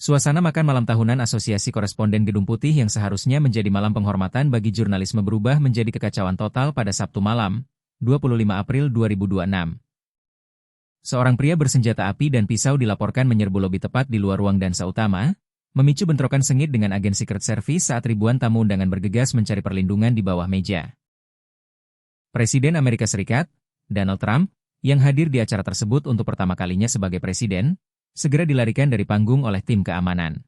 Suasana makan malam tahunan Asosiasi Koresponden Gedung Putih yang seharusnya menjadi malam penghormatan bagi jurnalisme berubah menjadi kekacauan total pada Sabtu malam, 25 April 2026. Seorang pria bersenjata api dan pisau dilaporkan menyerbu lobi tepat di luar ruang dansa utama, memicu bentrokan sengit dengan agen Secret Service saat ribuan tamu undangan bergegas mencari perlindungan di bawah meja. Presiden Amerika Serikat, Donald Trump, yang hadir di acara tersebut untuk pertama kalinya sebagai presiden, segera dilarikan dari panggung oleh tim keamanan.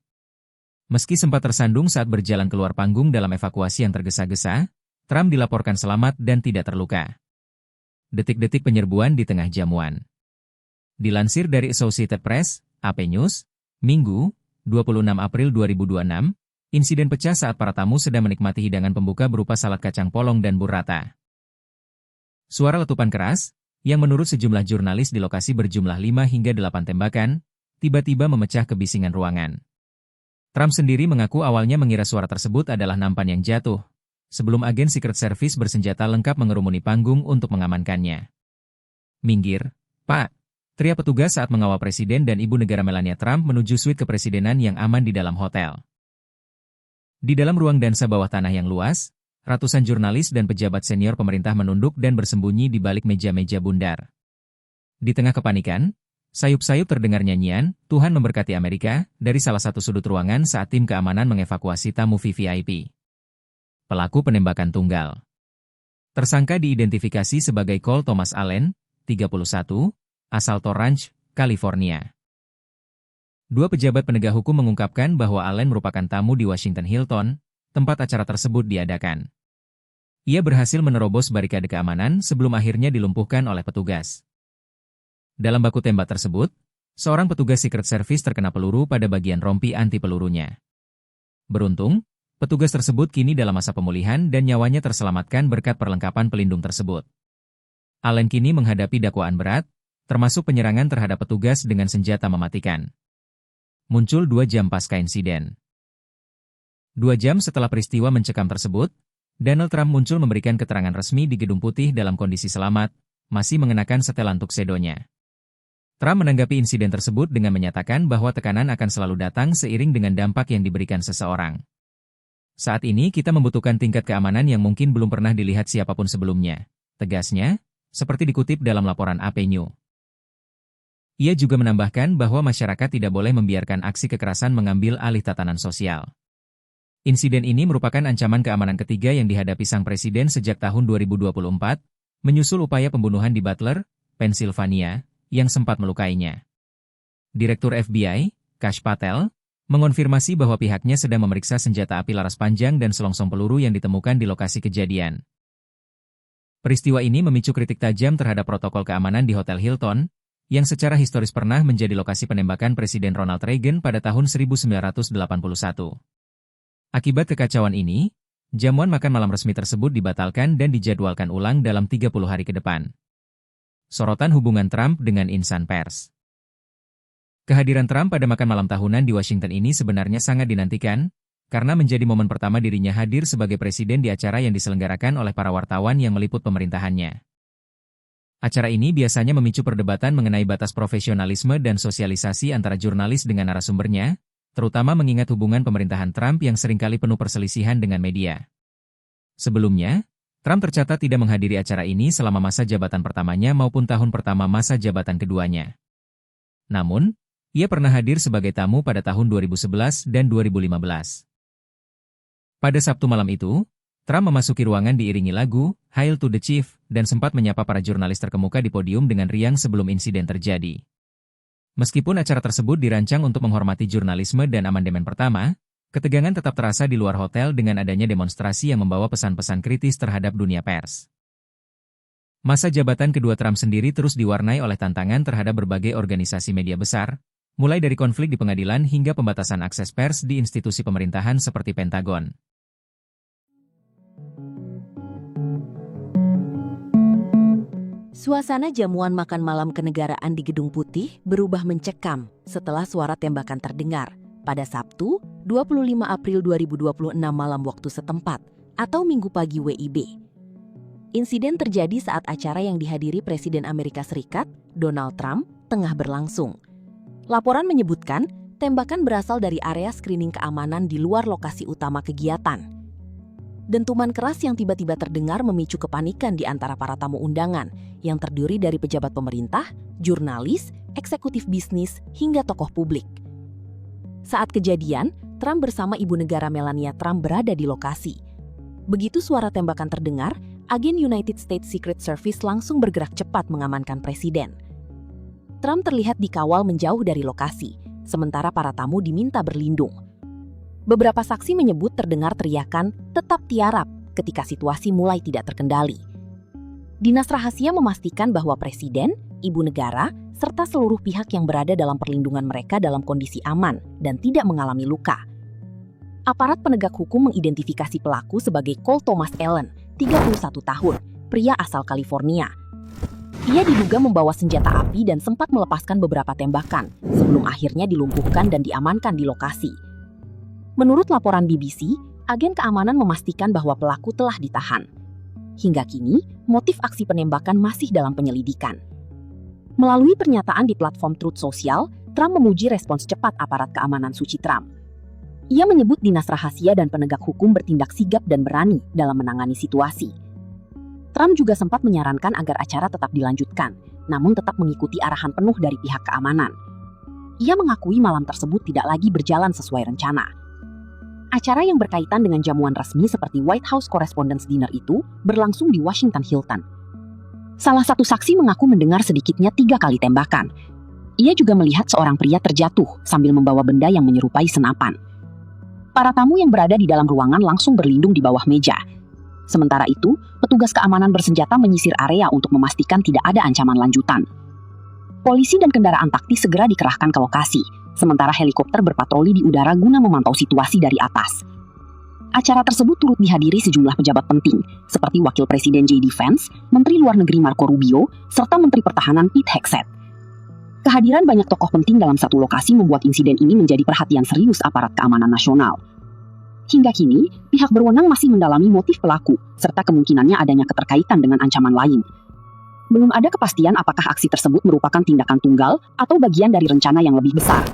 Meski sempat tersandung saat berjalan keluar panggung dalam evakuasi yang tergesa-gesa, Trump dilaporkan selamat dan tidak terluka. Detik-detik penyerbuan di tengah jamuan. Dilansir dari Associated Press, AP News, Minggu, 26 April 2026, insiden pecah saat para tamu sedang menikmati hidangan pembuka berupa salad kacang polong dan burrata. Suara letupan keras, yang menurut sejumlah jurnalis di lokasi berjumlah 5 hingga 8 tembakan, tiba-tiba memecah kebisingan ruangan. Trump sendiri mengaku awalnya mengira suara tersebut adalah nampan yang jatuh, sebelum agen Secret Service bersenjata lengkap mengerumuni panggung untuk mengamankannya. "Minggir, Pak!" teriak petugas saat mengawal Presiden dan Ibu Negara Melania Trump menuju suite kepresidenan yang aman di dalam hotel. Di dalam ruang dansa bawah tanah yang luas, ratusan jurnalis dan pejabat senior pemerintah menunduk dan bersembunyi di balik meja-meja bundar. Di tengah kepanikan, sayup-sayup terdengar nyanyian, "Tuhan memberkati Amerika," dari salah satu sudut ruangan saat tim keamanan mengevakuasi tamu VVIP. Pelaku penembakan tunggal. Tersangka diidentifikasi sebagai Cole Thomas Allen, 31, asal Torrance, California. Dua pejabat penegak hukum mengungkapkan bahwa Allen merupakan tamu di Washington Hilton, tempat acara tersebut diadakan. Ia berhasil menerobos barikade keamanan sebelum akhirnya dilumpuhkan oleh petugas. Dalam baku tembak tersebut, seorang petugas Secret Service terkena peluru pada bagian rompi anti-pelurunya. Beruntung, petugas tersebut kini dalam masa pemulihan dan nyawanya terselamatkan berkat perlengkapan pelindung tersebut. Allen kini menghadapi dakwaan berat, termasuk penyerangan terhadap petugas dengan senjata mematikan. Muncul 2 jam pasca insiden. 2 jam setelah peristiwa mencekam tersebut, Donald Trump muncul memberikan keterangan resmi di Gedung Putih dalam kondisi selamat, masih mengenakan setelan tuksedonya. Trump menanggapi insiden tersebut dengan menyatakan bahwa tekanan akan selalu datang seiring dengan dampak yang diberikan seseorang. "Saat ini kita membutuhkan tingkat keamanan yang mungkin belum pernah dilihat siapapun sebelumnya," tegasnya, seperti dikutip dalam laporan AP News. Ia juga menambahkan bahwa masyarakat tidak boleh membiarkan aksi kekerasan mengambil alih tatanan sosial. Insiden ini merupakan ancaman keamanan ketiga yang dihadapi sang presiden sejak tahun 2024, menyusul upaya pembunuhan di Butler, Pennsylvania, yang sempat melukainya. Direktur FBI, Kash Patel, mengonfirmasi bahwa pihaknya sedang memeriksa senjata api laras panjang dan selongsong peluru yang ditemukan di lokasi kejadian. Peristiwa ini memicu kritik tajam terhadap protokol keamanan di Hotel Hilton, yang secara historis pernah menjadi lokasi penembakan Presiden Ronald Reagan pada tahun 1981. Akibat kekacauan ini, jamuan makan malam resmi tersebut dibatalkan dan dijadwalkan ulang dalam 30 hari ke depan. Sorotan hubungan Trump dengan insan pers. Kehadiran Trump pada makan malam tahunan di Washington ini sebenarnya sangat dinantikan, karena menjadi momen pertama dirinya hadir sebagai presiden di acara yang diselenggarakan oleh para wartawan yang meliput pemerintahannya. Acara ini biasanya memicu perdebatan mengenai batas profesionalisme dan sosialisasi antara jurnalis dengan narasumbernya, terutama mengingat hubungan pemerintahan Trump yang seringkali penuh perselisihan dengan media. Sebelumnya, Trump tercatat tidak menghadiri acara ini selama masa jabatan pertamanya maupun tahun pertama masa jabatan keduanya. Namun, ia pernah hadir sebagai tamu pada tahun 2011 dan 2015. Pada Sabtu malam itu, Trump memasuki ruangan diiringi lagu, "Hail to the Chief," dan sempat menyapa para jurnalis terkemuka di podium dengan riang sebelum insiden terjadi. Meskipun acara tersebut dirancang untuk menghormati jurnalisme dan amandemen pertama, ketegangan tetap terasa di luar hotel dengan adanya demonstrasi yang membawa pesan-pesan kritis terhadap dunia pers. Masa jabatan kedua Trump sendiri terus diwarnai oleh tantangan terhadap berbagai organisasi media besar, mulai dari konflik di pengadilan hingga pembatasan akses pers di institusi pemerintahan seperti Pentagon. Suasana jamuan makan malam kenegaraan di Gedung Putih berubah mencekam setelah suara tembakan terdengar pada Sabtu, 25 April 2026 malam waktu setempat, atau Minggu pagi WIB. Insiden terjadi saat acara yang dihadiri Presiden Amerika Serikat, Donald Trump, tengah berlangsung. Laporan menyebutkan, Tembakan berasal dari area screening keamanan di luar lokasi utama kegiatan. Dentuman keras yang tiba-tiba terdengar memicu kepanikan di antara para tamu undangan yang terdiri dari pejabat pemerintah, jurnalis, eksekutif bisnis, hingga tokoh publik. Saat kejadian, Trump bersama ibu negara Melania Trump berada di lokasi. Begitu suara tembakan terdengar, agen United States Secret Service langsung bergerak cepat mengamankan presiden. Trump terlihat dikawal menjauh dari lokasi, sementara para tamu diminta berlindung. Beberapa saksi menyebut terdengar teriakan "tetap tiarap" ketika situasi mulai tidak terkendali. Dinas rahasia memastikan bahwa presiden, ibu negara, serta seluruh pihak yang berada dalam perlindungan mereka dalam kondisi aman dan tidak mengalami luka. Aparat penegak hukum mengidentifikasi pelaku sebagai Cole Thomas Allen, 31 tahun, pria asal California. Ia diduga membawa senjata api dan sempat melepaskan beberapa tembakan sebelum akhirnya dilumpuhkan dan diamankan di lokasi. Menurut laporan BBC, agen keamanan memastikan bahwa pelaku telah ditahan. Hingga kini, motif aksi penembakan masih dalam penyelidikan. Melalui pernyataan di platform Truth Social, Trump memuji respons cepat aparat keamanan suci Trump. Ia menyebut dinas rahasia dan penegak hukum bertindak sigap dan berani dalam menangani situasi. Trump juga sempat menyarankan agar acara tetap dilanjutkan, namun tetap mengikuti arahan penuh dari pihak keamanan. Ia mengakui malam tersebut tidak lagi berjalan sesuai rencana. Acara yang berkaitan dengan jamuan resmi seperti White House Correspondents' Dinner itu berlangsung di Washington Hilton. Salah satu saksi mengaku mendengar sedikitnya 3 kali tembakan. Ia juga melihat seorang pria terjatuh sambil membawa benda yang menyerupai senapan. Para tamu yang berada di dalam ruangan langsung berlindung di bawah meja. Sementara itu, petugas keamanan bersenjata menyisir area untuk memastikan tidak ada ancaman lanjutan. Polisi dan kendaraan taktis segera dikerahkan ke lokasi, sementara helikopter berpatroli di udara guna memantau situasi dari atas. Acara tersebut turut dihadiri sejumlah pejabat penting, seperti Wakil Presiden J.D. Vance, Menteri Luar Negeri Marco Rubio, serta Menteri Pertahanan Pete Hegseth. Kehadiran banyak tokoh penting dalam satu lokasi membuat insiden ini menjadi perhatian serius aparat keamanan nasional. Hingga kini, pihak berwenang masih mendalami motif pelaku, serta kemungkinannya adanya keterkaitan dengan ancaman lain. Belum ada kepastian apakah aksi tersebut merupakan tindakan tunggal atau bagian dari rencana yang lebih besar.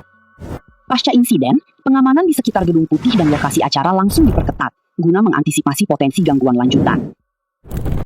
Pasca insiden, pengamanan di sekitar Gedung Putih dan lokasi acara langsung diperketat, guna mengantisipasi potensi gangguan lanjutan.